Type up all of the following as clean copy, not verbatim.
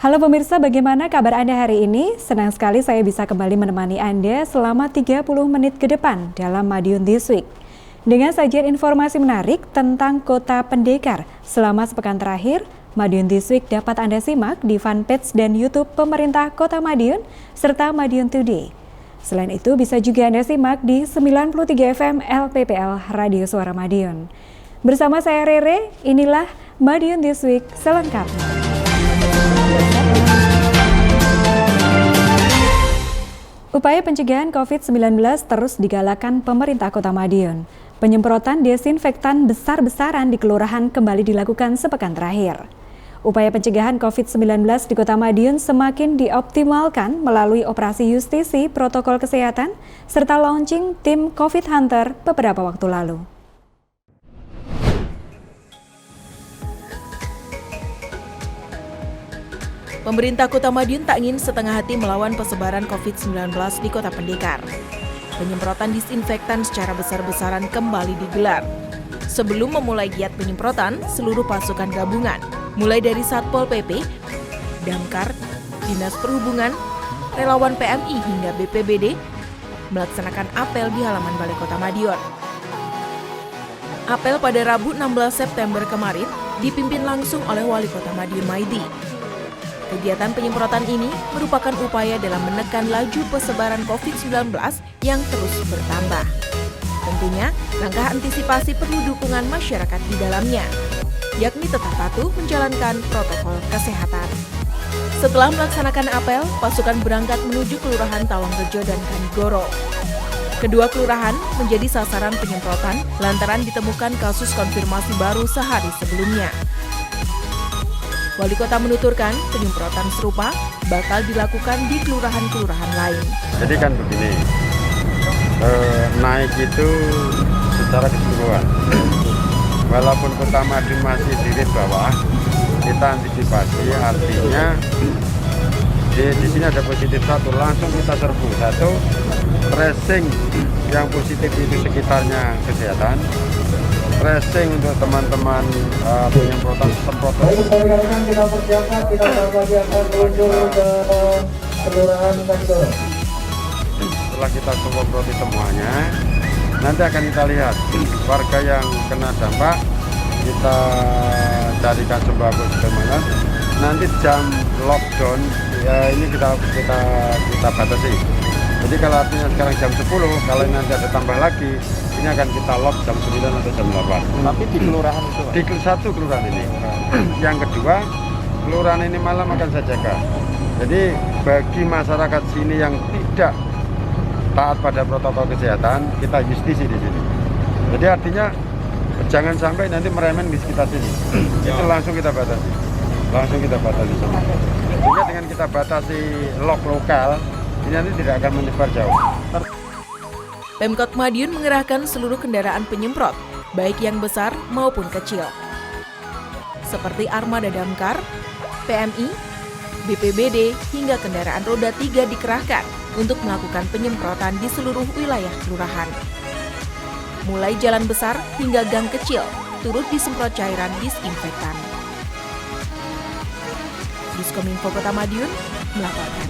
Halo pemirsa, bagaimana kabar Anda hari ini? Senang sekali saya bisa kembali menemani Anda selama 30 menit ke depan dalam Madiun This Week. Dengan sajian informasi menarik tentang Kota Pendekar selama sepekan terakhir, Madiun This Week dapat Anda simak di fanpage dan YouTube Pemerintah Kota Madiun serta Madiun Today. Selain itu bisa juga Anda simak di 93 FM LPPL Radio Suara Madiun. Bersama saya Rere, inilah Madiun This Week selengkapnya. Upaya pencegahan COVID-19 terus digalakan pemerintah Kota Madiun. Penyemprotan desinfektan besar-besaran di kelurahan kembali dilakukan sepekan terakhir. Upaya pencegahan COVID-19 di Kota Madiun semakin dioptimalkan melalui operasi justisi protokol kesehatan serta launching tim COVID Hunter beberapa waktu lalu. Pemerintah Kota Madiun tak ingin setengah hati melawan persebaran COVID-19 di Kota Pendekar. Penyemprotan disinfektan secara besar-besaran kembali digelar. Sebelum memulai giat penyemprotan, seluruh pasukan gabungan, mulai dari Satpol PP, Damkar, Dinas Perhubungan, relawan PMI hingga BPBD, melaksanakan apel di halaman Balai Kota Madiun. Apel pada Rabu 16 September kemarin dipimpin langsung oleh Wali Kota Madiun Maidi. Kegiatan penyemprotan ini merupakan upaya dalam menekan laju persebaran COVID-19 yang terus bertambah. Tentunya, langkah antisipasi perlu dukungan masyarakat di dalamnya, yakni tetap patuh menjalankan protokol kesehatan. Setelah melaksanakan apel, pasukan berangkat menuju Kelurahan Tawangrejo dan Kanigoro. Kedua kelurahan menjadi sasaran penyemprotan lantaran ditemukan kasus konfirmasi baru sehari sebelumnya. Wali Kota menuturkan penyemprotan serupa bakal dilakukan di kelurahan-kelurahan lain. Jadi kan begini, naik itu secara keseluruhan. Walaupun Kota Madiun masih di ring bawah, kita antisipasi, artinya di sini ada positif satu, langsung kita serbu satu, tracing yang positif itu sekitarnya kesehatan. Tracing untuk teman-teman penyemprotan semprotan. Kita persiapkan, kita lagi akan menuju ke Kelurahan Kanigoro. Setelah kita semproti semuanya, nanti akan kita lihat warga yang kena dampak, kita carikan sembako semuanya. Nanti jam lockdown ya ini kita batasi. Jadi kalau artinya sekarang jam 10, kalau nanti ada tambah lagi, ini akan kita lock jam 9 atau jam 8. Tapi di kelurahan itu? Di satu kelurahan ini. Yang kedua, kelurahan ini malam akan saya jaga. Jadi bagi masyarakat sini yang tidak taat pada protokol kesehatan, kita justisi di sini. Jadi artinya jangan sampai nanti meremen di sekitar sini. Itu langsung kita batasi. Langsung kita batasi semua. Sehingga dengan kita batasi lock lokal, ini nanti tidak akan menyebar jauh. Pemkot Madiun mengerahkan seluruh kendaraan penyemprot, baik yang besar maupun kecil. Seperti armada damkar, PMI, BPBD, hingga kendaraan roda 3 dikerahkan untuk melakukan penyemprotan di seluruh wilayah kelurahan. Mulai jalan besar hingga gang kecil, turut disemprot cairan disinfektan. Diskominfo Kota Madiun melaporkan.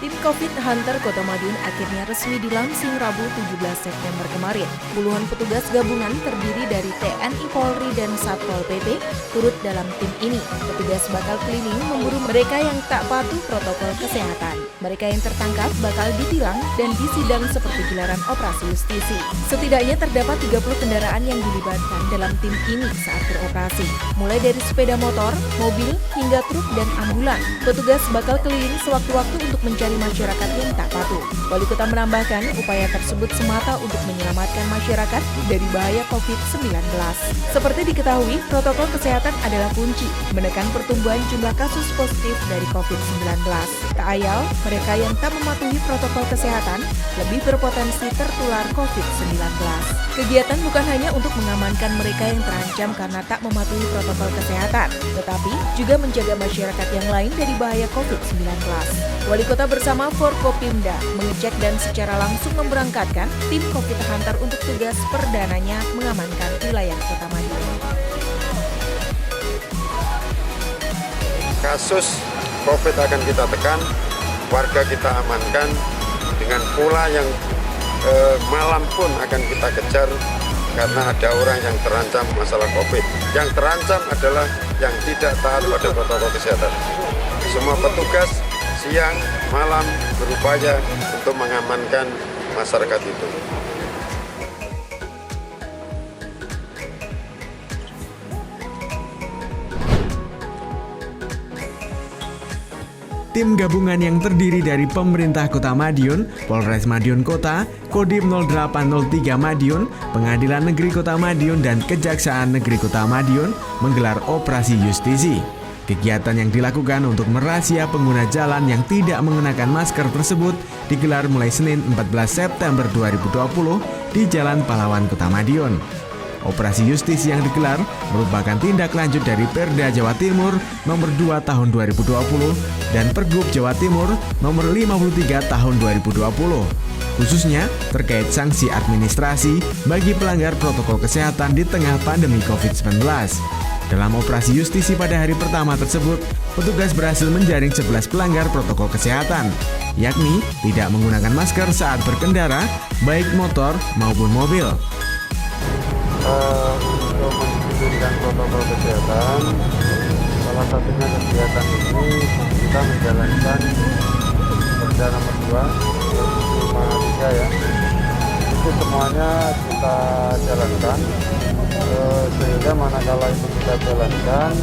Tim COVID Hunter Kota Madiun akhirnya resmi dilansing Rabu 17 September kemarin. Puluhan petugas gabungan terdiri dari TNI Polri dan Satpol PP turut dalam tim ini. Petugas bakal keliling memburu mereka yang tak patuh protokol kesehatan. Mereka yang tertangkap bakal ditilang dan disidang seperti gelaran operasi justisi. Setidaknya terdapat 30 kendaraan yang dilibatkan dalam tim ini saat beroperasi. Mulai dari sepeda motor, mobil, hingga truk dan ambulan. Petugas bakal keliling sewaktu-waktu untuk mencari masyarakat yang tak patuh. Wali Kota menambahkan upaya tersebut semata untuk menyelamatkan masyarakat dari bahaya COVID-19. Seperti diketahui, protokol kesehatan adalah kunci menekan pertumbuhan jumlah kasus positif dari COVID-19. Tak ayal, mereka yang tak mematuhi protokol kesehatan lebih berpotensi tertular COVID-19. Kegiatan bukan hanya untuk mengamankan mereka yang terancam karena tak mematuhi protokol kesehatan, tetapi juga menjaga masyarakat yang lain dari bahaya COVID-19. Wali Kota bersama bersama Forkopimda mengecek dan secara langsung memberangkatkan tim COVID Hunter untuk tugas perdananya mengamankan wilayah Kota Madiun. Kasus COVID akan kita tekan, warga kita amankan, dengan pola yang malam pun akan kita kejar karena ada orang yang terancam masalah COVID. Yang terancam adalah yang tidak taat pada protokol kesehatan. Semua petugas siang, malam berupaya untuk mengamankan masyarakat itu. Tim gabungan yang terdiri dari pemerintah Kota Madiun, Polres Madiun Kota, Kodim 0803 Madiun, Pengadilan Negeri Kota Madiun, dan Kejaksaan Negeri Kota Madiun menggelar operasi justisi. Kegiatan yang dilakukan untuk merazia pengguna jalan yang tidak mengenakan masker tersebut digelar mulai Senin 14 September 2020 di Jalan Pahlawan Kota Madiun. Operasi justisi yang digelar merupakan tindak lanjut dari Perda Jawa Timur nomor 2 tahun 2020 dan Pergub Jawa Timur nomor 53 tahun 2020, khususnya terkait sanksi administrasi bagi pelanggar protokol kesehatan di tengah pandemi COVID-19. Dalam operasi justisi pada hari pertama tersebut, petugas berhasil menjaring 11 pelanggar protokol kesehatan, yakni tidak menggunakan masker saat berkendara, baik motor maupun mobil. Untuk mendisiplinkan protokol kesehatan, salah satunya kegiatan ini kita menjalankan Perda nomor 2 2053 ya. Itu semuanya kita jalankan sehingga manakala itu kita jalankan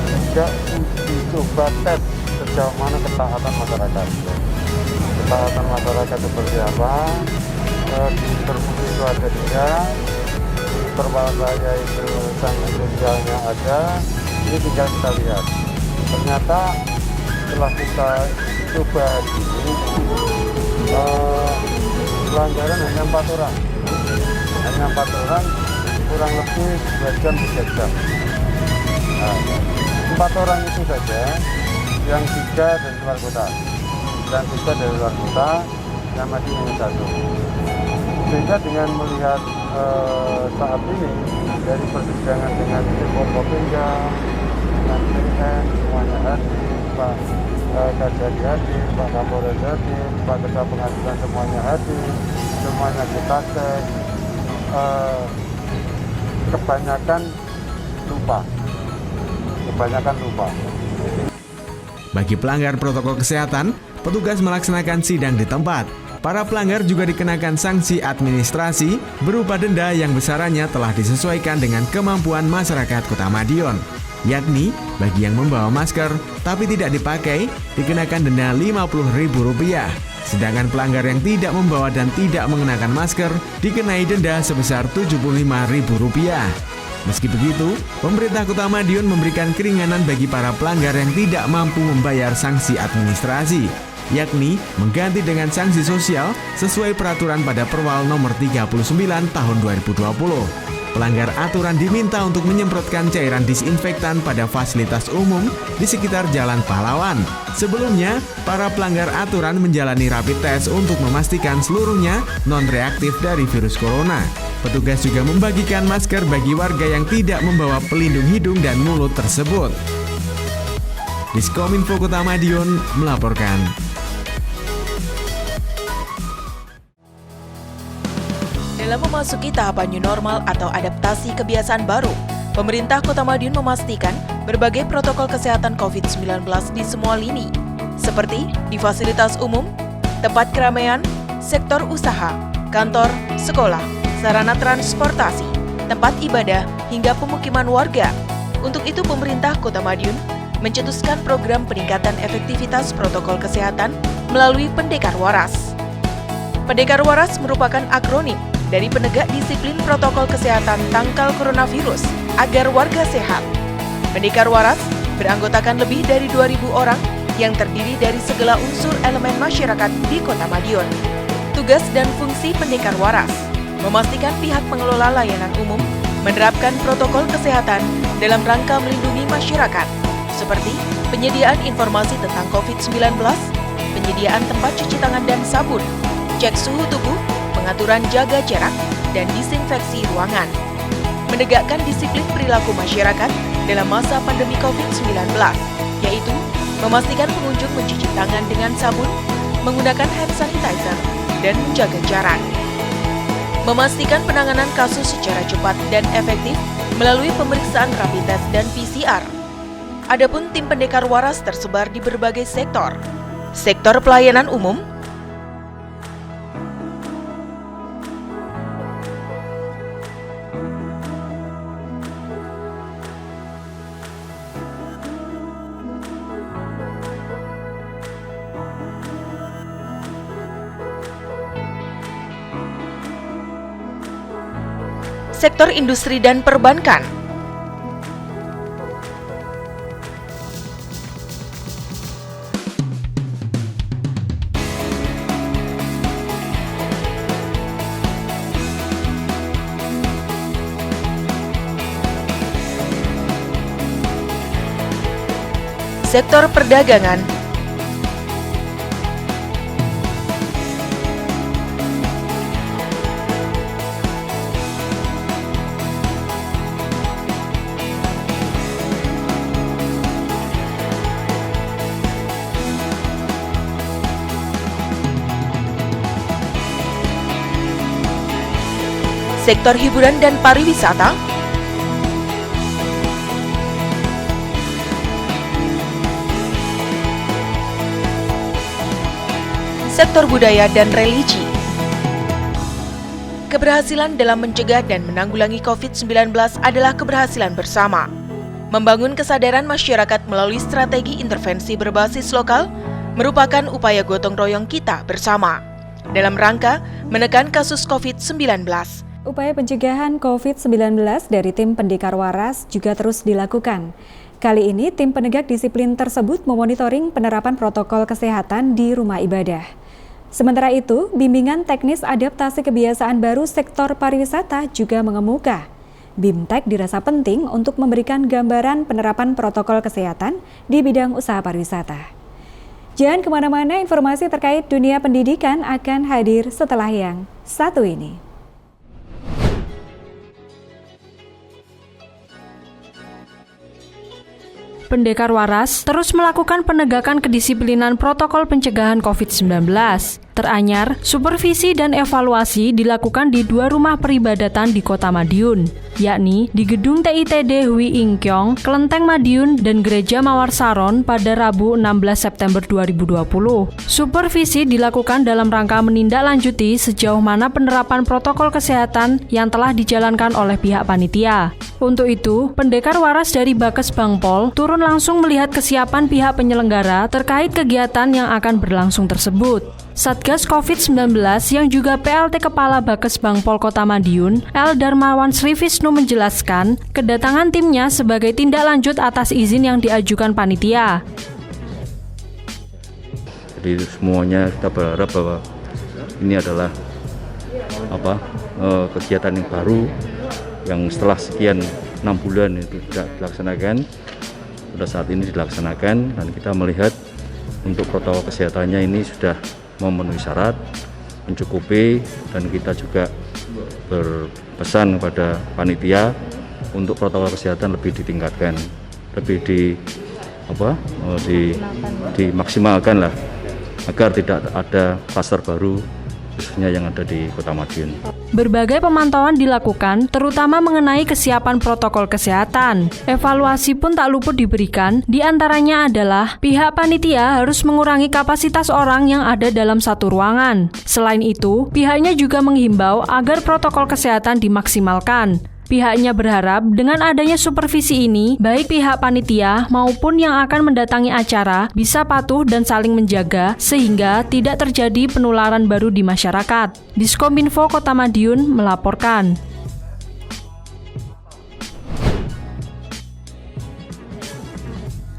juga uji coba tes sejauh mana ketaatan masyarakat. Ketaatan masyarakat seperti apa? Di interview itu ada 3. Perwalaya itu sanksi sosialnya ada, ini tinggal kita lihat. Ternyata setelah kita coba ini pelanggaran hanya 4 orang. Hanya 4 orang, kurang lebih 2 jam 3 jam. Nah, 4 orang itu saja, yang 3 dari luar kota. Dan 3 dari luar kota, yang masih hanya 1. Sehingga dengan melihat saat ini dari persidangan dengan Forkopimda, dengan PN, semuanya hadir, Pak Kajari hadir, Pak Kapolres hadir, Pak Ketua Pengadilan semuanya hadir, semuanya kita cek, kebanyakan lupa. Bagi pelanggar protokol kesehatan, petugas melaksanakan sidang di tempat. Para pelanggar juga dikenakan sanksi administrasi berupa denda yang besarannya telah disesuaikan dengan kemampuan masyarakat Kota Madiun. Yakni, bagi yang membawa masker tapi tidak dipakai, dikenakan denda Rp50.000. Sedangkan pelanggar yang tidak membawa dan tidak mengenakan masker, dikenai denda sebesar Rp75.000. Meski begitu, pemerintah Kota Madiun memberikan keringanan bagi para pelanggar yang tidak mampu membayar sanksi administrasi, yakni mengganti dengan sanksi sosial sesuai peraturan pada Perwal nomor 39 tahun 2020. Pelanggar aturan diminta untuk menyemprotkan cairan disinfektan pada fasilitas umum di sekitar Jalan Pahlawan. Sebelumnya, para pelanggar aturan menjalani rapid test untuk memastikan seluruhnya non-reaktif dari virus corona. Petugas juga membagikan masker bagi warga yang tidak membawa pelindung hidung dan mulut tersebut. Diskominfo Kota Madiun melaporkan. Dalam memasuki tahapan new normal atau adaptasi kebiasaan baru, pemerintah Kota Madiun memastikan berbagai protokol kesehatan COVID-19 di semua lini, seperti di fasilitas umum, tempat keramaian, sektor usaha, kantor, sekolah, sarana transportasi, tempat ibadah, hingga pemukiman warga. Untuk itu, pemerintah Kota Madiun mencetuskan program peningkatan efektivitas protokol kesehatan melalui Pendekar Waras. Pendekar Waras merupakan akronim dari penegak disiplin protokol kesehatan tangkal coronavirus agar warga sehat. Pendekar Waras beranggotakan lebih dari 2.000 orang yang terdiri dari segala unsur elemen masyarakat di Kota Madiun. Tugas dan fungsi Pendekar Waras memastikan pihak pengelola layanan umum menerapkan protokol kesehatan dalam rangka melindungi masyarakat, seperti penyediaan informasi tentang COVID-19, penyediaan tempat cuci tangan dan sabun, cek suhu tubuh, pengaturan jaga jarak, dan disinfeksi ruangan. Menegakkan disiplin perilaku masyarakat dalam masa pandemi COVID-19, yaitu memastikan pengunjung mencuci tangan dengan sabun, menggunakan hand sanitizer, dan menjaga jarak. Memastikan penanganan kasus secara cepat dan efektif melalui pemeriksaan rapid test dan PCR. Adapun tim pendekar waras tersebar di berbagai sektor. Sektor pelayanan umum, sektor industri dan perbankan, sektor perdagangan, sektor hiburan dan pariwisata, sektor budaya dan religi. Keberhasilan dalam mencegah dan menanggulangi COVID-19 adalah keberhasilan bersama. Membangun kesadaran masyarakat melalui strategi intervensi berbasis lokal merupakan upaya gotong royong kita bersama dalam rangka menekan kasus COVID-19. Upaya pencegahan COVID-19 dari tim pendekar waras juga terus dilakukan. Kali ini, tim penegak disiplin tersebut memonitoring penerapan protokol kesehatan di rumah ibadah. Sementara itu, bimbingan teknis adaptasi kebiasaan baru sektor pariwisata juga mengemuka. BIMTEK dirasa penting untuk memberikan gambaran penerapan protokol kesehatan di bidang usaha pariwisata. Jangan kemana-mana, informasi terkait dunia pendidikan akan hadir setelah yang satu ini. Pendekar waras terus melakukan penegakan kedisiplinan protokol pencegahan COVID-19. Teranyar, supervisi dan evaluasi dilakukan di 2 rumah peribadatan di Kota Madiun, yakni di Gedung TITD Hui Ingkyong, Kelenteng Madiun, dan Gereja Mawar Saron pada Rabu 16 September 2020. Supervisi dilakukan dalam rangka menindaklanjuti sejauh mana penerapan protokol kesehatan yang telah dijalankan oleh pihak panitia. Untuk itu, pendekar waras dari Bakes Bangpol turun langsung melihat kesiapan pihak penyelenggara terkait kegiatan yang akan berlangsung tersebut. Satgas COVID-19 yang juga PLT Kepala Bakes Bangpol Kota Madiun, L. Darmawan Sri Visnu menjelaskan, kedatangan timnya sebagai tindak lanjut atas izin yang diajukan panitia. Jadi semuanya kita berharap bahwa ini adalah kegiatan yang baru yang setelah sekian 6 bulan itu tidak dilaksanakan. Pada saat ini dilaksanakan dan kita melihat untuk protokol kesehatannya ini sudah memenuhi syarat, mencukupi, dan kita juga berpesan kepada panitia untuk protokol kesehatan lebih ditingkatkan, lebih dimaksimalkan lah, agar tidak ada kluster baru khususnya yang ada di Kota Madiun. Berbagai pemantauan dilakukan, terutama mengenai kesiapan protokol kesehatan. Evaluasi pun tak luput diberikan, diantaranya adalah pihak panitia harus mengurangi kapasitas orang yang ada dalam satu ruangan. Selain itu, pihaknya juga menghimbau agar protokol kesehatan dimaksimalkan. Pihaknya berharap dengan adanya supervisi ini, baik pihak panitia maupun yang akan mendatangi acara bisa patuh dan saling menjaga sehingga tidak terjadi penularan baru di masyarakat. Diskominfo Kota Madiun melaporkan.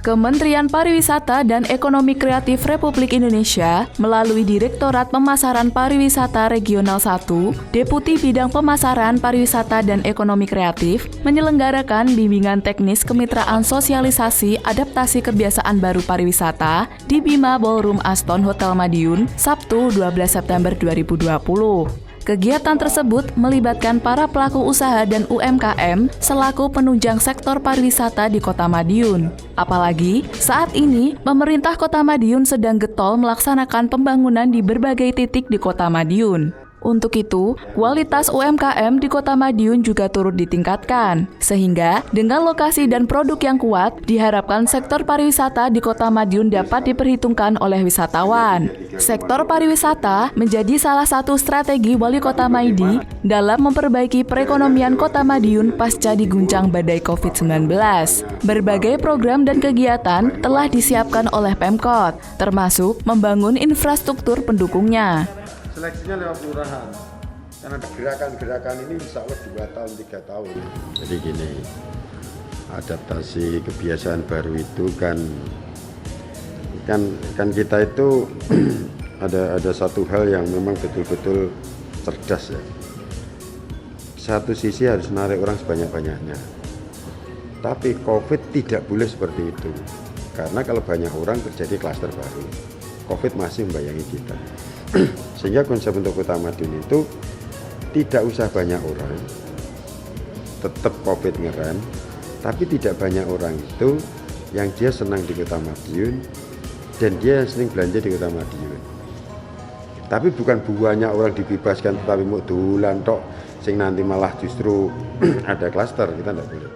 Kementerian Pariwisata dan Ekonomi Kreatif Republik Indonesia melalui Direktorat Pemasaran Pariwisata Regional 1, Deputi Bidang Pemasaran Pariwisata dan Ekonomi Kreatif menyelenggarakan bimbingan teknis kemitraan sosialisasi adaptasi kebiasaan baru pariwisata di Bima Ballroom Aston Hotel Madiun, Sabtu 12 September 2020. Kegiatan tersebut melibatkan para pelaku usaha dan UMKM selaku penunjang sektor pariwisata di Kota Madiun. Apalagi saat ini pemerintah Kota Madiun sedang getol melaksanakan pembangunan di berbagai titik di Kota Madiun. Untuk itu, kualitas UMKM di Kota Madiun juga turut ditingkatkan, sehingga dengan lokasi dan produk yang kuat, diharapkan sektor pariwisata di Kota Madiun dapat diperhitungkan oleh wisatawan. Sektor pariwisata menjadi salah satu strategi Wali Kota Maidi dalam memperbaiki perekonomian Kota Madiun pasca diguncang badai COVID-19. Berbagai program dan kegiatan telah disiapkan oleh Pemkot, termasuk membangun infrastruktur pendukungnya. Seleksinya lewat kelurahan, karena gerakan-gerakan ini insya Allah 2 tahun, 3 tahun. Jadi gini, adaptasi kebiasaan baru itu kan kita itu ada satu hal yang memang betul-betul cerdas ya. Satu sisi harus menarik orang sebanyak-banyaknya, tapi COVID tidak boleh seperti itu, karena kalau banyak orang terjadi klaster baru. COVID masih membayangi kita. Sehingga konsep untuk Kota Madiun itu tidak usah banyak orang, tetap COVID ngeran, tapi tidak banyak orang itu yang dia senang di Kota Madiun dan dia sering belanja di Kota Madiun. Tapi bukan banyak orang dibebaskan tetapi mau dolan tok, sing nanti malah justru ada klaster, kita tidak boleh.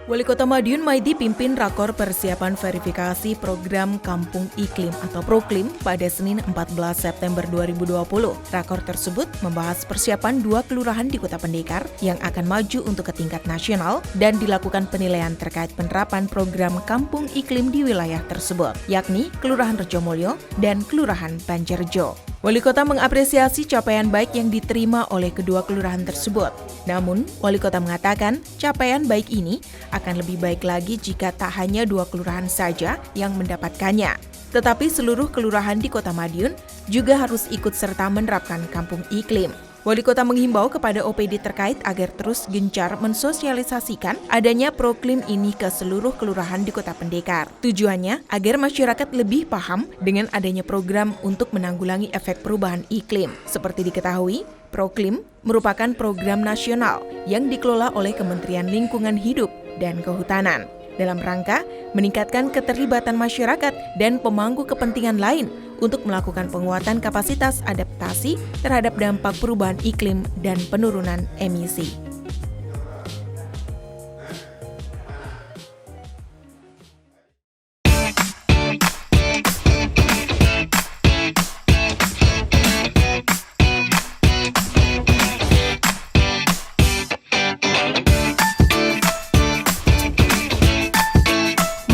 Wali Kota Madiun Maidi pimpin rakor persiapan verifikasi program Kampung Iklim atau Proklim pada Senin 14 September 2020. Rakor tersebut membahas persiapan 2 kelurahan di Kota Pendekar yang akan maju untuk ke tingkat nasional dan dilakukan penilaian terkait penerapan program Kampung Iklim di wilayah tersebut, yakni Kelurahan Rejomulyo dan Kelurahan Banjarjo. Wali Kota mengapresiasi capaian baik yang diterima oleh kedua kelurahan tersebut. Namun, Wali Kota mengatakan capaian baik ini akan lebih baik lagi jika tak hanya 2 kelurahan saja yang mendapatkannya, tetapi seluruh kelurahan di Kota Madiun juga harus ikut serta menerapkan Kampung Iklim. Wali Kota menghimbau kepada OPD terkait agar terus gencar mensosialisasikan adanya Proklim ini ke seluruh kelurahan di Kota Pendekar. Tujuannya agar masyarakat lebih paham dengan adanya program untuk menanggulangi efek perubahan iklim. Seperti diketahui, Proklim merupakan program nasional yang dikelola oleh Kementerian Lingkungan Hidup dan Kehutanan dalam rangka meningkatkan keterlibatan masyarakat dan pemangku kepentingan lain untuk melakukan penguatan kapasitas adaptasi terhadap dampak perubahan iklim dan penurunan emisi.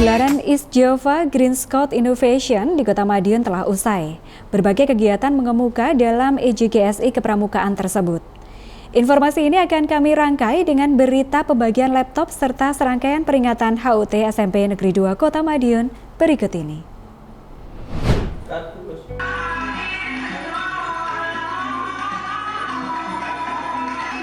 Gelaran East Java Green Scout Innovation di Kota Madiun telah usai. Berbagai kegiatan mengemuka dalam EJGSI kepramukaan tersebut. Informasi ini akan kami rangkai dengan berita pembagian laptop serta serangkaian peringatan HUT SMP Negeri 2 Kota Madiun berikut ini.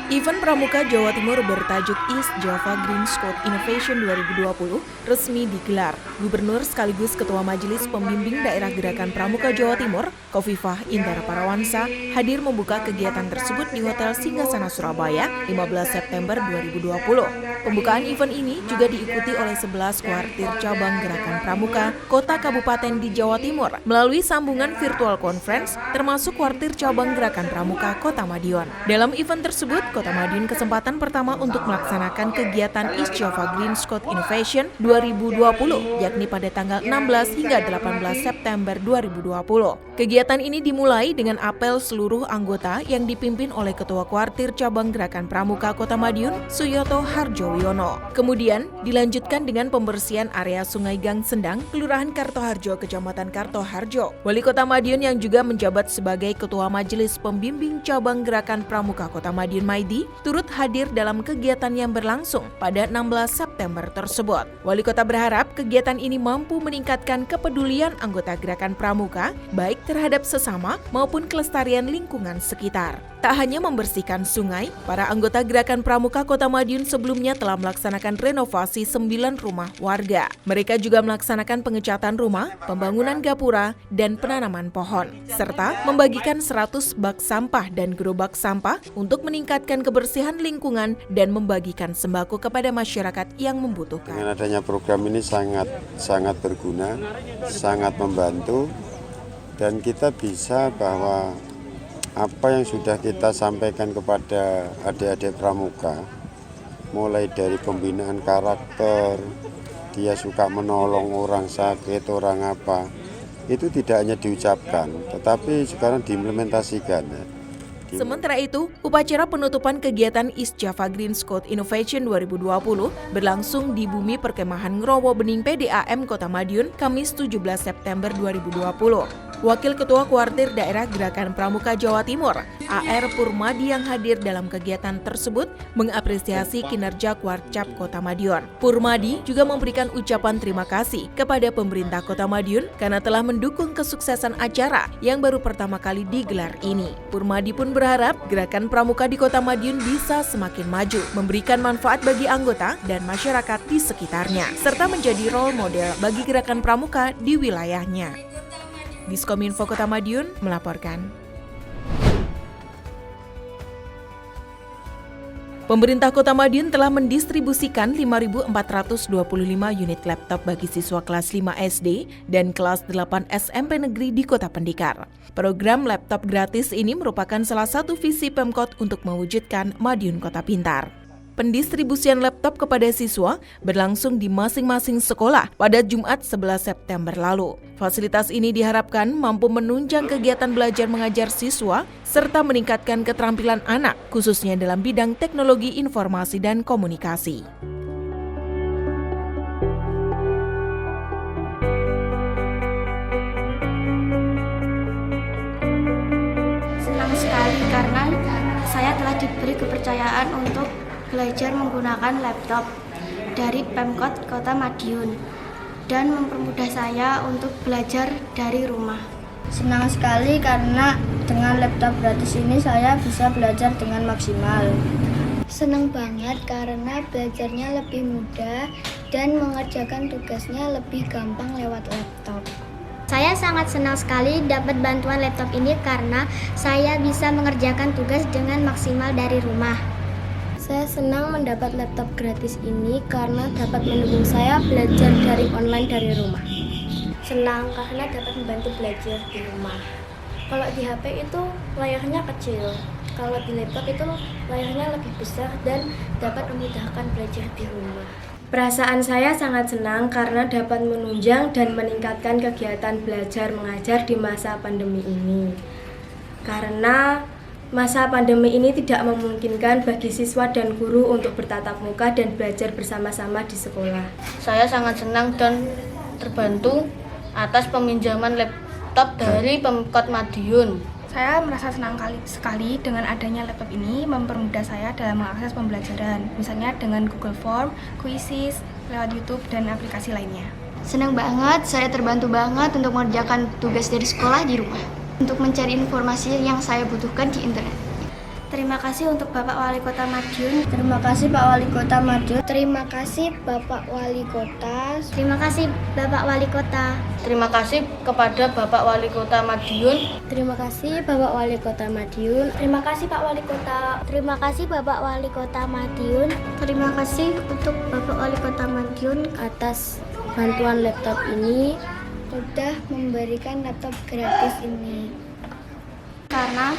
Event Pramuka Jawa Timur bertajuk East Java Green Scout Innovation 2020 resmi digelar. Gubernur sekaligus Ketua Majelis Pembimbing Daerah Gerakan Pramuka Jawa Timur, Khofifah Indar Parawansa, hadir membuka kegiatan tersebut di Hotel Singgasana Surabaya 15 September 2020. Pembukaan event ini juga diikuti oleh 11 kuartir cabang Gerakan Pramuka Kota Kabupaten di Jawa Timur melalui sambungan virtual conference termasuk kuartir cabang Gerakan Pramuka Kota Madiun. Dalam event tersebut, Kota Madiun kesempatan pertama untuk melaksanakan kegiatan East Java Green Scout Innovation 2020, yakni pada tanggal 16 hingga 18 September 2020. Kegiatan ini dimulai dengan apel seluruh anggota yang dipimpin oleh Ketua Kuartir Cabang Gerakan Pramuka Kota Madiun, Suyoto Harjowiono. Kemudian dilanjutkan dengan pembersihan area Sungai Gang Sendang, Kelurahan Kartoharjo, Kecamatan Kartoharjo. Wali Kota Madiun yang juga menjabat sebagai Ketua Majelis Pembimbing Cabang Gerakan Pramuka Kota Madiun Maidi turut hadir dalam kegiatan yang berlangsung pada 16 September tersebut. Wali Kota berharap kegiatan ini mampu meningkatkan kepedulian anggota Gerakan Pramuka baik terhadap sesama maupun kelestarian lingkungan sekitar. Tak hanya membersihkan sungai, para anggota Gerakan Pramuka Kota Madiun sebelumnya telah melaksanakan renovasi 9 rumah warga. Mereka juga melaksanakan pengecatan rumah, pembangunan gapura, dan penanaman pohon, serta membagikan 100 bak sampah dan gerobak sampah untuk meningkatkan kebersihan lingkungan dan membagikan sembako kepada masyarakat yang membutuhkan. Dengan adanya program ini sangat berguna, sangat membantu, dan kita bisa bahwa apa yang sudah kita sampaikan kepada adik-adik pramuka, mulai dari pembinaan karakter, dia suka menolong orang sakit, orang apa, itu tidak hanya diucapkan, tetapi sekarang diimplementasikan. Sementara itu, upacara penutupan kegiatan East Java Green Scout Innovation 2020 berlangsung di Bumi Perkemahan Ngrowo Bening PDAM Kota Madiun, Kamis 17 September 2020. Wakil Ketua Kuartir Daerah Gerakan Pramuka Jawa Timur, AR Purmadi yang hadir dalam kegiatan tersebut mengapresiasi kinerja Kuarcap Kota Madiun. Purmadi juga memberikan ucapan terima kasih kepada pemerintah Kota Madiun karena telah mendukung kesuksesan acara yang baru pertama kali digelar ini. Purmadi pun berharap Gerakan Pramuka di Kota Madiun bisa semakin maju, memberikan manfaat bagi anggota dan masyarakat di sekitarnya, serta menjadi role model bagi Gerakan Pramuka di wilayahnya. Diskominfo Kota Madiun melaporkan. Pemerintah Kota Madiun telah mendistribusikan 5.425 unit laptop bagi siswa kelas 5 SD dan kelas 8 SMP negeri di Kota Pendikar. Program laptop gratis ini merupakan salah satu visi Pemkot untuk mewujudkan Madiun Kota Pintar. Pendistribusian laptop kepada siswa berlangsung di masing-masing sekolah pada Jumat 11 September lalu. Fasilitas ini diharapkan mampu menunjang kegiatan belajar mengajar siswa serta meningkatkan keterampilan anak, khususnya dalam bidang teknologi informasi dan komunikasi. Senang sekali karena saya telah diberi kepercayaan untuk belajar menggunakan laptop dari Pemkot Kota Madiun dan mempermudah saya untuk belajar dari rumah. Senang sekali karena dengan laptop gratis ini saya bisa belajar dengan maksimal. Senang banget karena belajarnya lebih mudah dan mengerjakan tugasnya lebih gampang lewat laptop. Saya sangat senang sekali dapat bantuan laptop ini karena saya bisa mengerjakan tugas dengan maksimal dari rumah. Saya senang mendapat laptop gratis ini karena dapat mendukung saya belajar dari online dari rumah. Senang karena dapat membantu belajar di rumah. Kalau di HP itu layarnya kecil, kalau di laptop itu layarnya lebih besar dan dapat memudahkan belajar di rumah. Perasaan saya sangat senang karena dapat menunjang dan meningkatkan kegiatan belajar mengajar di masa pandemi ini. Karena masa pandemi ini tidak memungkinkan bagi siswa dan guru untuk bertatap muka dan belajar bersama-sama di sekolah. Saya sangat senang dan terbantu atas peminjaman laptop dari Pemkot Madiun. Saya merasa senang sekali dengan adanya laptop ini mempermudah saya dalam mengakses pembelajaran, misalnya dengan Google Form, Quizzes, lewat YouTube, dan aplikasi lainnya. Senang banget, saya terbantu banget untuk mengerjakan tugas dari sekolah di rumah, untuk mencari informasi yang saya butuhkan di internet. Terima kasih untuk Bapak Wali Kota Madiun. Terima kasih Pak Wali Kota Madiun. Terima kasih Bapak Wali Kota. Terima kasih Bapak Wali Kota. Terima kasih kepada Bapak Wali Kota Madiun. Terima kasih Bapak Wali Kota Madiun. Terima kasih Pak Wali Kota. Terima kasih Bapak Wali Kota Madiun. Terima kasih untuk Bapak Wali Kota Madiun atas bantuan laptop ini, sudah memberikan laptop gratis ini. Karena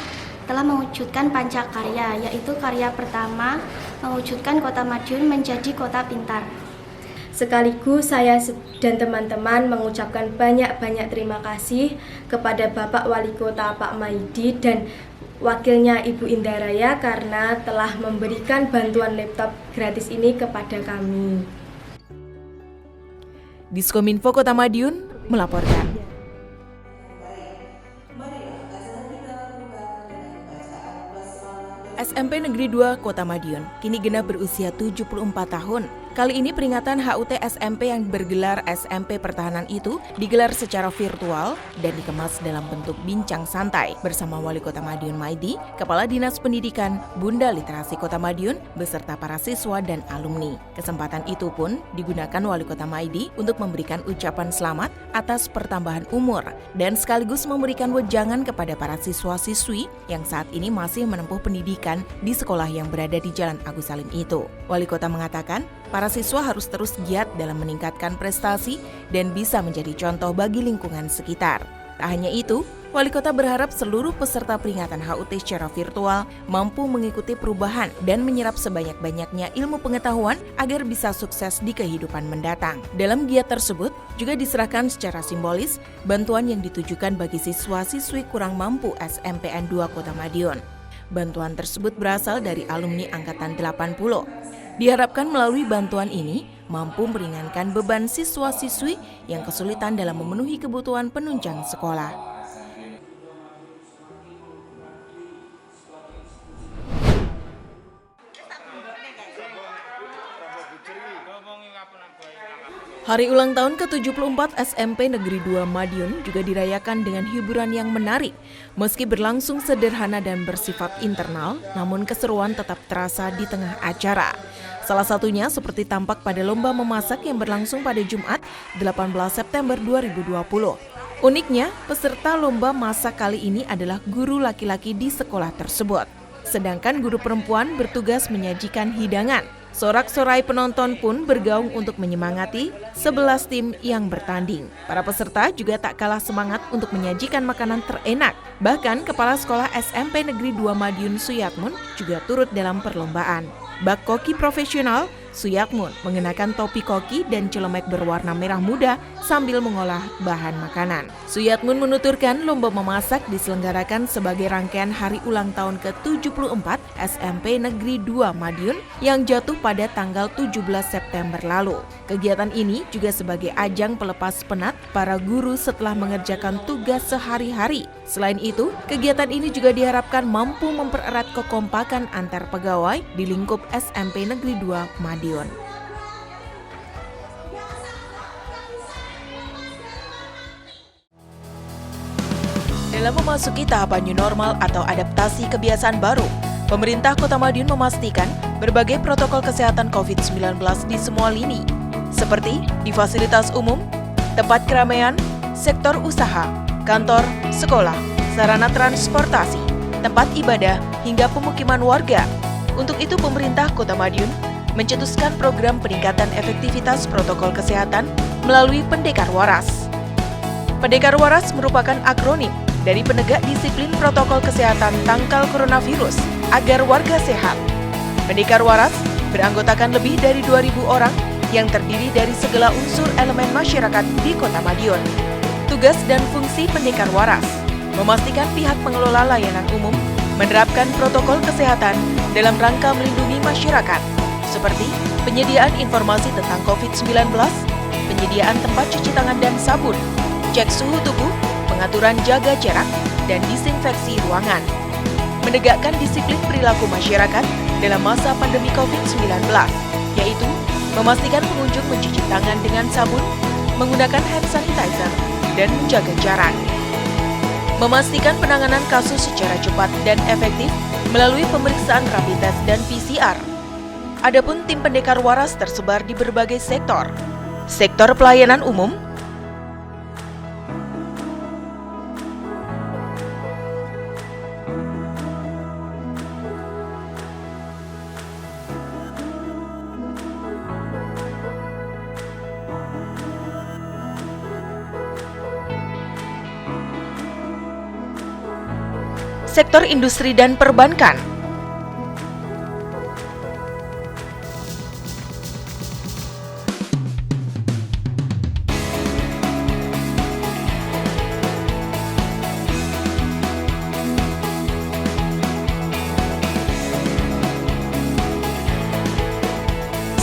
telah mewujudkan pancakarya, yaitu karya pertama mewujudkan Kota Madiun menjadi kota pintar. Sekaligus saya dan teman-teman mengucapkan banyak-banyak terima kasih kepada Bapak Wali Kota Pak Maidi dan wakilnya Ibu Indaraya karena telah memberikan bantuan laptop gratis ini kepada kami. Diskominfo Kota Madiun melaporkan. SMP Negeri 2 Kota Madiun kini genap berusia 74 tahun. Kali ini peringatan HUT SMP yang bergelar SMP Pertahanan itu digelar secara virtual dan dikemas dalam bentuk bincang santai bersama Wali Kota Madiun Maidi, Kepala Dinas Pendidikan, Bunda Literasi Kota Madiun, beserta para siswa dan alumni. Kesempatan itu pun digunakan Wali Kota Maidi untuk memberikan ucapan selamat atas pertambahan umur dan sekaligus memberikan wejangan kepada para siswa-siswi yang saat ini masih menempuh pendidikan di sekolah yang berada di Jalan Agus Salim itu. Wali Kota mengatakan, para siswa harus terus giat dalam meningkatkan prestasi dan bisa menjadi contoh bagi lingkungan sekitar. Tak hanya itu, Wali Kota berharap seluruh peserta peringatan HUT secara virtual mampu mengikuti perubahan dan menyerap sebanyak-banyaknya ilmu pengetahuan agar bisa sukses di kehidupan mendatang. Dalam giat tersebut, juga diserahkan secara simbolis bantuan yang ditujukan bagi siswa-siswi kurang mampu SMPN 2 Kota Madiun. Bantuan tersebut berasal dari alumni Angkatan 80. Diharapkan melalui bantuan ini mampu meringankan beban siswa-siswi yang kesulitan dalam memenuhi kebutuhan penunjang sekolah. Hari ulang tahun ke-74 SMP Negeri 2 Madiun juga dirayakan dengan hiburan yang menarik. Meski berlangsung sederhana dan bersifat internal, namun keseruan tetap terasa di tengah acara. Salah satunya seperti tampak pada lomba memasak yang berlangsung pada Jumat 18 September 2020. Uniknya, peserta lomba masak kali ini adalah guru laki-laki di sekolah tersebut. Sedangkan guru perempuan bertugas menyajikan hidangan. Sorak-sorai penonton pun bergaung untuk menyemangati 11 tim yang bertanding. Para peserta juga tak kalah semangat untuk menyajikan makanan terenak. Bahkan Kepala Sekolah SMP Negeri 2 Madiun Suyatmun juga turut dalam perlombaan. Bak koki profesional, Suyatmun mengenakan topi koki dan celemek berwarna merah muda sambil mengolah bahan makanan. Suyatmun menuturkan lomba memasak diselenggarakan sebagai rangkaian hari ulang tahun ke-74 SMP Negeri 2 Madiun yang jatuh pada tanggal 17 September lalu. Kegiatan ini juga sebagai ajang pelepas penat para guru setelah mengerjakan tugas sehari-hari. Selain itu, kegiatan ini juga diharapkan mampu mempererat kekompakan antar pegawai di lingkup SMP Negeri 2 Madiun. Dalam memasuki tahapan new normal atau adaptasi kebiasaan baru, pemerintah Kota Madiun memastikan berbagai protokol kesehatan COVID-19 di semua lini, seperti di fasilitas umum, tempat keramaian, sektor usaha, kantor, sekolah, sarana transportasi, tempat ibadah, hingga pemukiman warga. Untuk itu, pemerintah Kota Madiun mencetuskan program peningkatan efektivitas protokol kesehatan melalui Pendekar Waras. Pendekar Waras merupakan akronim dari penegak disiplin protokol kesehatan tangkal coronavirus agar warga sehat. Pendekar Waras beranggotakan lebih dari 2.000 orang yang terdiri dari segala unsur elemen masyarakat di Kota Madiun. Tugas dan fungsi Pendekar Waras memastikan pihak pengelola layanan umum menerapkan protokol kesehatan dalam rangka melindungi masyarakat, seperti penyediaan informasi tentang COVID-19, penyediaan tempat cuci tangan dan sabun, cek suhu tubuh, pengaturan jaga jarak, dan disinfeksi ruangan. Menegakkan disiplin perilaku masyarakat dalam masa pandemi COVID-19, yaitu memastikan pengunjung mencuci tangan dengan sabun, menggunakan hand sanitizer, dan menjaga jarak. Memastikan penanganan kasus secara cepat dan efektif melalui pemeriksaan rapid test dan PCR. Adapun tim Pendekar Waras tersebar di berbagai sektor. Sektor pelayanan umum, sektor industri dan perbankan,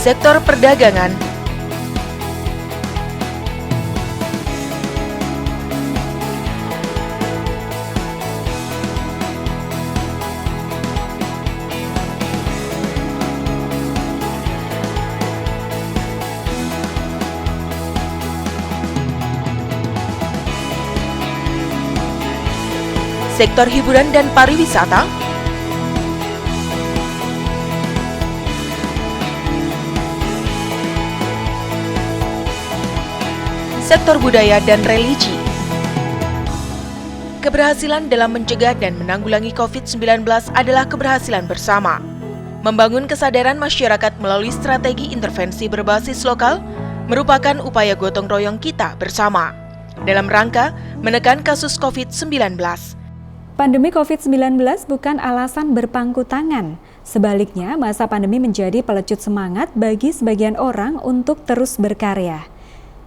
sektor perdagangan, sektor hiburan dan pariwisata, sektor budaya dan religi. Keberhasilan dalam mencegah dan menanggulangi COVID-19 adalah keberhasilan bersama. Membangun kesadaran masyarakat melalui strategi intervensi berbasis lokal merupakan upaya gotong royong kita bersama dalam rangka menekan kasus COVID-19. Pandemi COVID-19 bukan alasan berpangku tangan. Sebaliknya, masa pandemi menjadi pelecut semangat bagi sebagian orang untuk terus berkarya.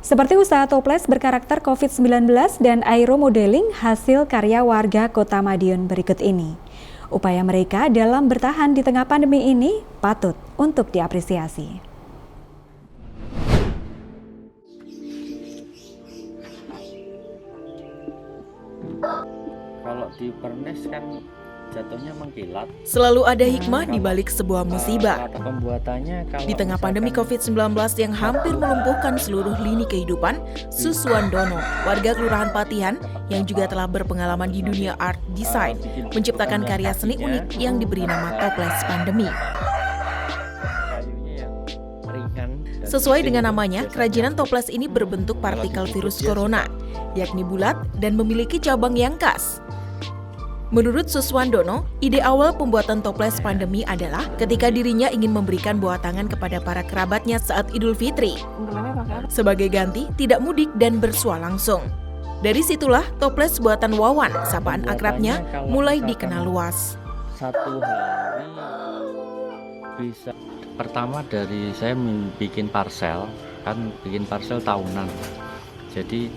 Seperti usaha toples berkarakter COVID-19 dan aeromodeling hasil karya warga Kota Madiun berikut ini. Upaya mereka dalam bertahan di tengah pandemi ini patut untuk diapresiasi. Kalau di pernes kan jatuhnya mengkilat. Selalu ada hikmah di balik sebuah musibah. Di tengah pandemi COVID-19 yang hampir melumpuhkan seluruh lini kehidupan, Suswandono, warga Kelurahan Patihan yang juga telah berpengalaman di dunia art design, menciptakan karya seni unik yang diberi nama toples pandemi. Sesuai dengan namanya, kerajinan toples ini berbentuk partikel virus corona, yakni bulat dan memiliki cabang yang khas. Menurut Suswandono, ide awal pembuatan toples pandemi adalah ketika dirinya ingin memberikan buah tangan kepada para kerabatnya saat Idul Fitri. Sebagai ganti, tidak mudik dan bersua langsung. Dari situlah toples buatan Wawan, sapaan akrabnya, mulai dikenal luas. Satu hari bisa, pertama dari saya bikin parcel, kan bikin parcel tahunan. Jadi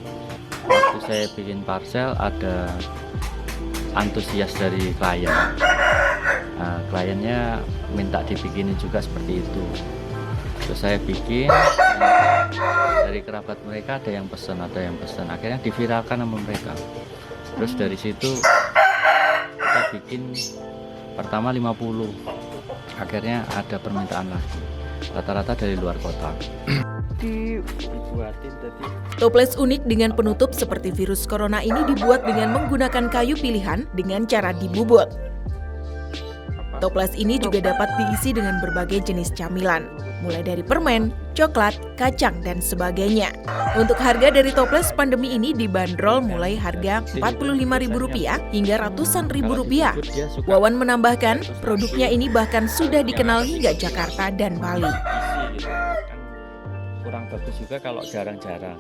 waktu saya bikin parcel ada antusias dari klien. Nah, kliennya minta dibikinin juga seperti itu. Terus saya bikin, dari kerabat mereka ada yang pesan. Akhirnya diviralkan sama mereka. Terus dari situ kita bikin pertama 50. Akhirnya ada permintaan lagi. Rata-rata dari luar kota. Dibuatin tadi. Toples unik dengan penutup seperti virus corona ini dibuat dengan menggunakan kayu pilihan dengan cara dibubut. Toples ini juga dapat diisi dengan berbagai jenis camilan, mulai dari permen, coklat, kacang, dan sebagainya. Untuk harga dari toples pandemi ini dibanderol mulai harga Rp45.000 hingga ratusan ribu rupiah. Wawan menambahkan, produknya ini bahkan sudah dikenal hingga Jakarta dan Bali. Kurang bagus juga kalau jarang-jarang.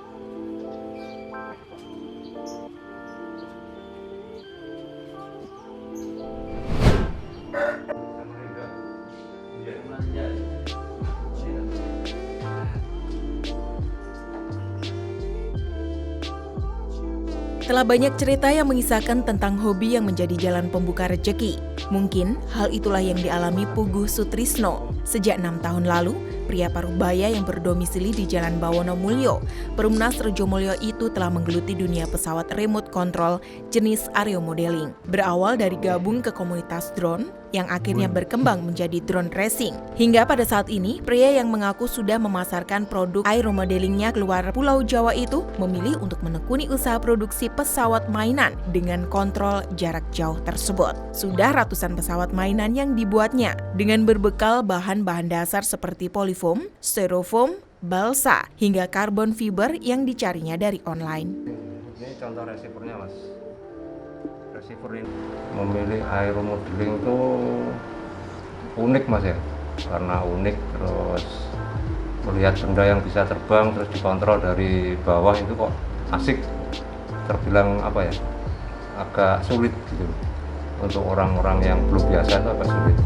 Telah banyak cerita yang mengisahkan tentang hobi yang menjadi jalan pembuka rejeki. Mungkin hal itulah yang dialami Puguh Sutrisno. Sejak 6 tahun lalu, pria Parubaya yang berdomisili di Jalan Bawono Mulyo, Perumnas Rejomulyo itu telah menggeluti dunia pesawat remote control jenis aeromodeling. Berawal dari gabung ke komunitas drone, yang akhirnya berkembang menjadi drone racing. Hingga pada saat ini, pria yang mengaku sudah memasarkan produk aeromodelingnya keluar Pulau Jawa itu memilih untuk menekuni usaha produksi pesawat mainan dengan kontrol jarak jauh tersebut. Sudah ratusan pesawat mainan yang dibuatnya dengan berbekal bahan-bahan dasar seperti polyfoam, styrofoam, balsa, hingga karbon fiber yang dicarinya dari online. Ini contoh receivernya, Mas. Receiver ini memilih aeromodeling itu unik, Mas, ya. Karena unik, terus melihat benda yang bisa terbang terus dikontrol dari bawah itu kok asik. Terbilang apa ya, agak sulit gitu. untuk orang-orang yang belum biasa itu agak sulit.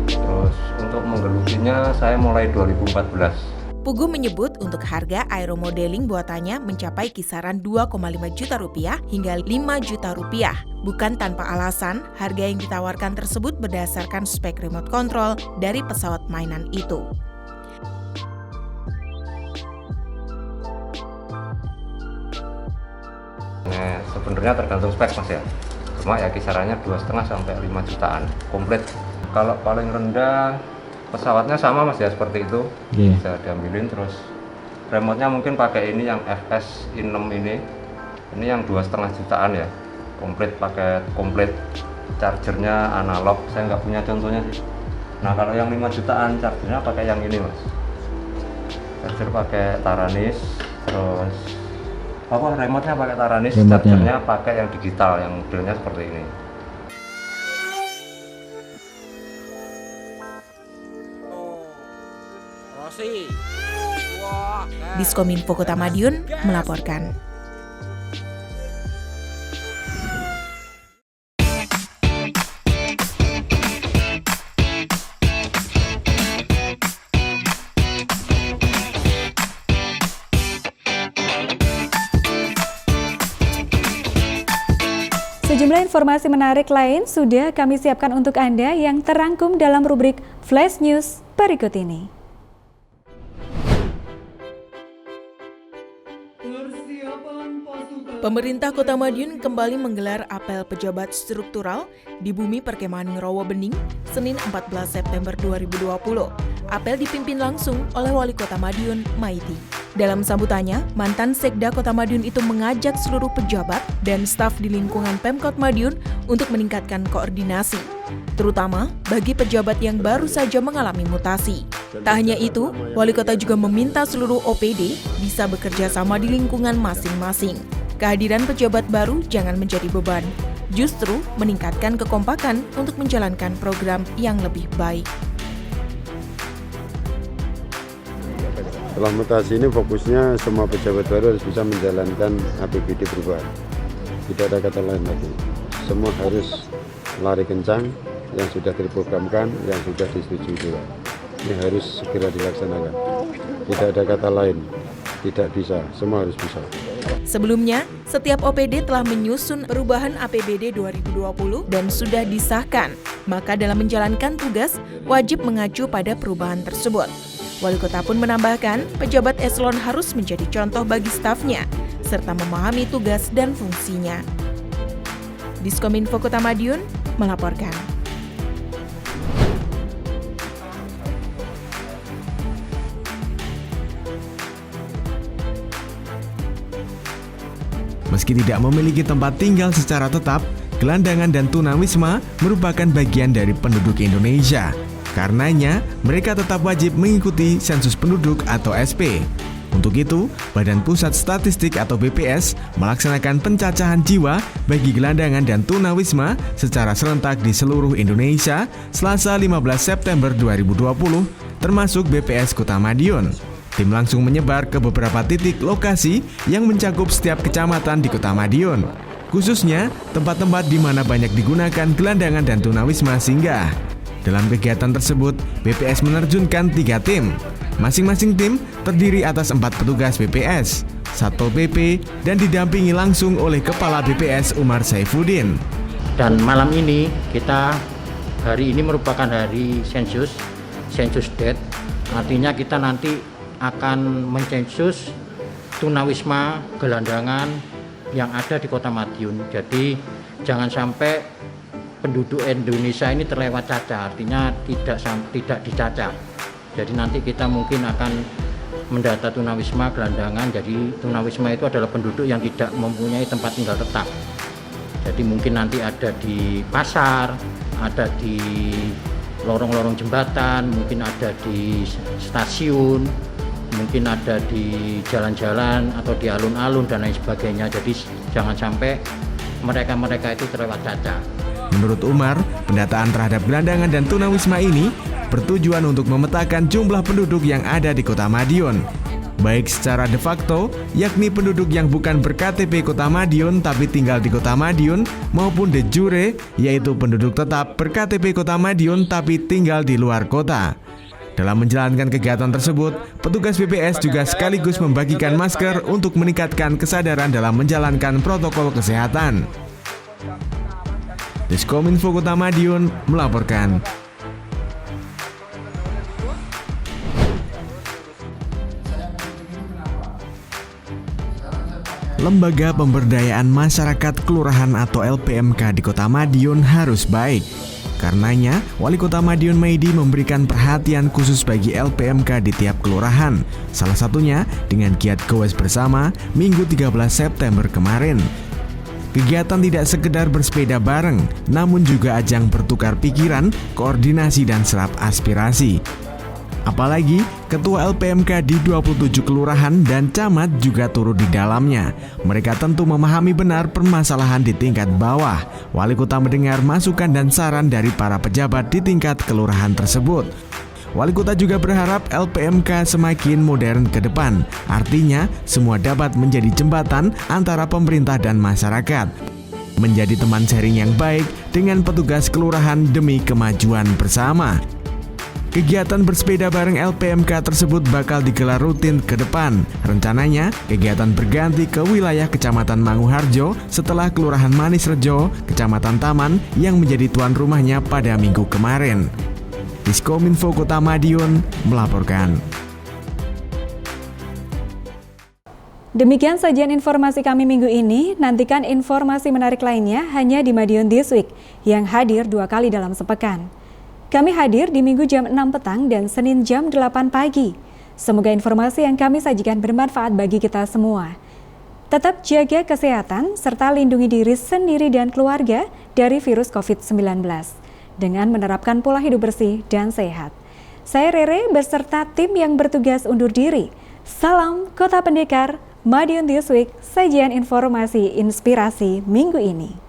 Terus untuk menggelutinya saya mulai 2014. Pugu menyebut untuk harga aeromodeling buatannya mencapai kisaran 2,5 juta rupiah hingga 5 juta rupiah. Bukan tanpa alasan, harga yang ditawarkan tersebut berdasarkan spek remote control dari pesawat mainan itu. Nah, sebenarnya tergantung spek Mas ya. Cuma ya kisarannya 2,5 sampai 5 jutaan komplit. Kalau paling rendah pesawatnya sama Mas ya, seperti itu. Bisa diambilin. Terus remote-nya mungkin pakai ini yang FS6 ini yang 2,5 jutaan ya, komplit, paket komplit, chargernya analog. Saya nggak punya contohnya sih. Nah kalau yang 5 jutaan chargernya pakai yang ini Mas, charger pakai Taranis. Terus remote-nya pakai Taranis, chargernya pakai yang digital, yang modelnya seperti ini. Diskominfo Kota Madiun melaporkan. Sejumlah informasi menarik lain sudah kami siapkan untuk Anda yang terangkum dalam rubrik Flash News berikut ini. Pemerintah Kota Madiun kembali menggelar apel pejabat struktural di Bumi Perkemahan Ngerowo Bening, Senin 14 September 2020. Apel dipimpin langsung oleh Wali Kota Madiun, Maiti. Dalam sambutannya, mantan Sekda Kota Madiun itu mengajak seluruh pejabat dan staf di lingkungan Pemkot Madiun untuk meningkatkan koordinasi, terutama bagi pejabat yang baru saja mengalami mutasi. Tak hanya itu, Wali Kota juga meminta seluruh OPD bisa bekerja sama di lingkungan masing-masing. Kehadiran pejabat baru jangan menjadi beban, justru meningkatkan kekompakan untuk menjalankan program yang lebih baik. Setelah mutasi ini fokusnya semua pejabat baru harus bisa menjalankan APBD perubahan. Tidak ada kata lain lagi. Semua harus lari kencang yang sudah diprogramkan, yang sudah disetujui juga. Ini harus segera dilaksanakan. Tidak ada kata lain. Tidak bisa, semua harus bisa. Sebelumnya, setiap OPD telah menyusun perubahan APBD 2020 dan sudah disahkan. Maka dalam menjalankan tugas, wajib mengacu pada perubahan tersebut. Wali Kota pun menambahkan, pejabat eselon harus menjadi contoh bagi stafnya, serta memahami tugas dan fungsinya. Diskominfo Kota Madiun melaporkan. Meski tidak memiliki tempat tinggal secara tetap, gelandangan dan tunawisma merupakan bagian dari penduduk Indonesia. Karenanya, mereka tetap wajib mengikuti sensus penduduk atau SP. Untuk itu, Badan Pusat Statistik atau BPS melaksanakan pencacahan jiwa bagi gelandangan dan tunawisma secara serentak di seluruh Indonesia Selasa 15 September 2020, termasuk BPS Kota Madiun. Tim langsung menyebar ke beberapa titik lokasi yang mencakup setiap kecamatan di Kota Madiun, khususnya tempat-tempat di mana banyak digunakan gelandangan dan tunawisma singgah. Dalam kegiatan tersebut, BPS menerjunkan 3 tim. Masing-masing tim terdiri atas 4 petugas BPS, Satpol PP, dan didampingi langsung oleh Kepala BPS Umar Saifuddin. Dan malam ini hari ini merupakan hari sensus date, artinya kita nanti akan mensensus tunawisma gelandangan yang ada di Kota Madiun. Jadi jangan sampai penduduk Indonesia ini terlewat cacat, artinya tidak dicacah. Jadi nanti kita mungkin akan mendata tunawisma gelandangan. Jadi tunawisma itu adalah penduduk yang tidak mempunyai tempat tinggal tetap. Jadi mungkin nanti ada di pasar, ada di lorong-lorong jembatan, mungkin ada di stasiun, mungkin ada di jalan-jalan atau di alun-alun dan lain sebagainya. Jadi jangan sampai mereka itu terlewat cacat. Menurut Umar, pendataan terhadap gelandangan dan tunawisma ini bertujuan untuk memetakan jumlah penduduk yang ada di Kota Madiun. baik secara de facto, yakni penduduk yang bukan ber-KTP Kota Madiun tapi tinggal di Kota Madiun, maupun de jure, yaitu penduduk tetap ber-KTP Kota Madiun tapi tinggal di luar kota. Dalam menjalankan kegiatan tersebut, petugas BPS juga sekaligus membagikan masker untuk meningkatkan kesadaran dalam menjalankan protokol kesehatan. Diskominfo Kota Madiun melaporkan. Lembaga Pemberdayaan Masyarakat Kelurahan atau LPMK di Kota Madiun harus baik. Karenanya, Wali Kota Madiun Maidi memberikan perhatian khusus bagi LPMK di tiap kelurahan. Salah satunya dengan giat Gowes Bersama Minggu 13 September kemarin. Kegiatan tidak sekedar bersepeda bareng, namun juga ajang bertukar pikiran, koordinasi dan serap aspirasi. Apalagi ketua LPMK di 27 kelurahan dan camat juga turut di dalamnya. Mereka tentu memahami benar permasalahan di tingkat bawah. Wali kota mendengar masukan dan saran dari para pejabat di tingkat kelurahan tersebut. Wali kota juga berharap LPMK semakin modern ke depan. Artinya, semua dapat menjadi jembatan antara pemerintah dan masyarakat. Menjadi teman sharing yang baik dengan petugas kelurahan demi kemajuan bersama. Kegiatan bersepeda bareng LPMK tersebut bakal digelar rutin ke depan. Rencananya, kegiatan berganti ke wilayah Kecamatan Manguharjo setelah Kelurahan Manisrejo, Kecamatan Taman yang menjadi tuan rumahnya pada minggu kemarin. Diskominfo Kota Madiun melaporkan. Demikian sajian informasi kami minggu ini. Nantikan informasi menarik lainnya hanya di Madiun This Week yang hadir 2 kali dalam sepekan. Kami hadir di Minggu jam 6 petang dan Senin jam 8 pagi. Semoga informasi yang kami sajikan bermanfaat bagi kita semua. Tetap jaga kesehatan serta lindungi diri sendiri dan keluarga dari virus COVID-19 dengan menerapkan pola hidup bersih dan sehat. Saya Rere beserta tim yang bertugas undur diri. Salam Kota Pendekar, Madiun This Week, sajian informasi inspirasi minggu ini.